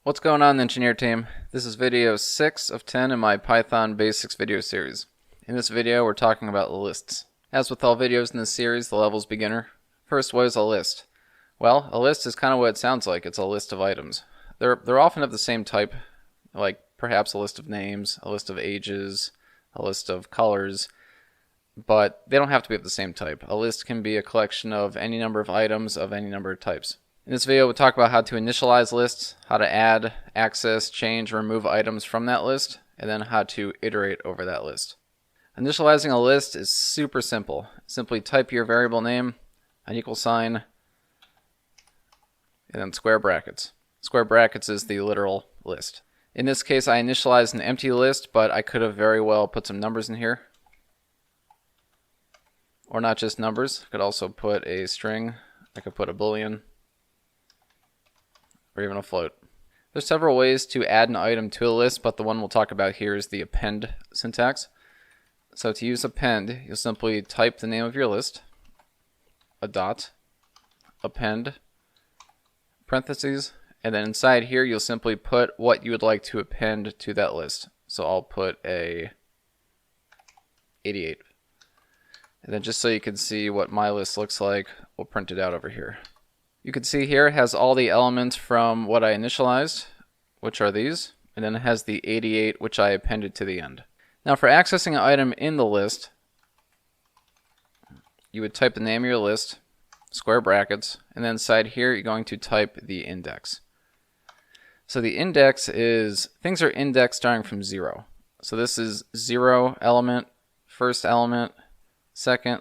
What's going on, engineer team? This is video 6 of 10 in my Python Basics video series. In this video, we're talking about lists. As with all videos in this series, the level's beginner. First, what is a list? Well, a list is kind of what it sounds like. It's a list of items. They're often of the same type, like perhaps a list of names, a list of ages, a list of colors, but they don't have to be of the same type. A list can be a collection of any number of items of any number of types. In this video, we'll talk about how to initialize lists, how to add, access, change, remove items from that list, and then how to iterate over that list. Initializing a list is super simple. Simply type your variable name, an equal sign, and then square brackets. Square brackets is the literal list. In this case, I initialized an empty list, but I could have very well put some numbers in here. Or not just numbers. I could also put a string. I could put a boolean. Or even a float. There's several ways to add an item to a list, but the one we'll talk about here is the append syntax. So to use append, you'll simply type the name of your list, a dot, append, parentheses, and then inside here you'll simply put what you would like to append to that list. So I'll put a 88. And then just so you can see what my list looks like, we'll print it out over here. You can see here it has all the elements from what I initialized, which are these, and then it has the 88, which I appended to the end. Now for accessing an item in the list, you would type the name of your list, square brackets, and then inside here you're going to type the index. So the index is, things are indexed starting from 0. So this is 0 element, first element, second,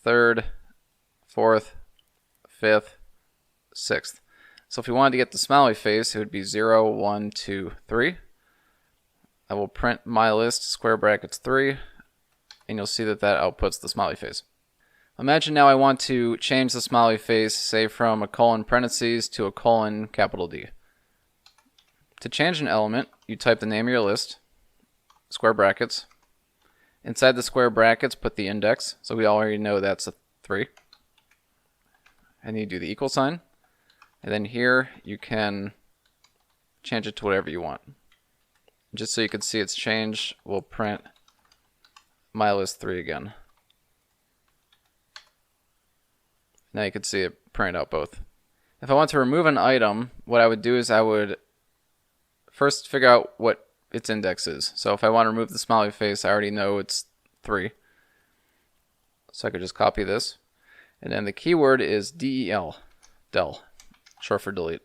third, fourth, fifth, sixth. So if we wanted to get the smiley face, it would be 0, 1, 2, 3. I will print my list, square brackets 3, and you'll see that that outputs the smiley face. Imagine now I want to change the smiley face, say from a colon parentheses to a colon capital D. To change an element, you type the name of your list, square brackets. Inside the square brackets, put the index, so we already know that's a 3. And you do the equal sign. And then here you can change it to whatever you want. Just so you can see it's changed, we'll print my list 3 again. Now you can see it print out both. If I want to remove an item, what I would do is I would first figure out what its index is. So if I want to remove the smiley face, I already know it's 3. So I could just copy this. And then the keyword is del, short for delete.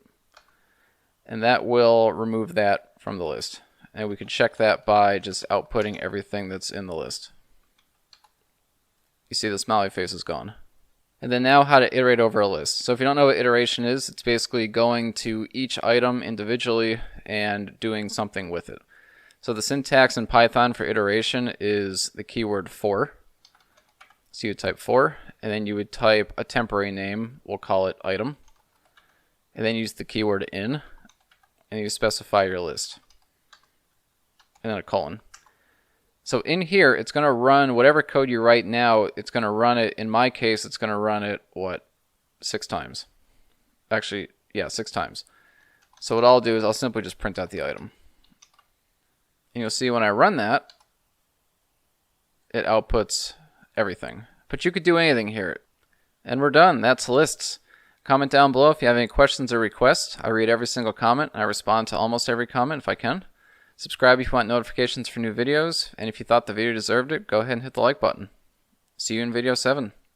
And that will remove that from the list. And we can check that by just outputting everything that's in the list. You see the smiley face is gone. And then now how to iterate over a list. So if you don't know what iteration is, it's basically going to each item individually and doing something with it. So the syntax in Python for iteration is the keyword for. So you would type for, and then you would type a temporary name, we'll call it item, and then use the keyword in, and you specify your list, and then a colon. So in here, it's going to run whatever code you write now, it's going to run it, in my case, it's going to run it, 6 times? Actually, yeah, 6 times. So what I'll do is I'll simply just print out the item. And you'll see when I run that, it outputs everything. But you could do anything here. And we're done. That's lists. Comment down below if you have any questions or requests. I read every single comment. I respond to almost every comment if I can. Subscribe if you want notifications for new videos. And if you thought the video deserved it, go ahead and hit the like button. See you in video 7.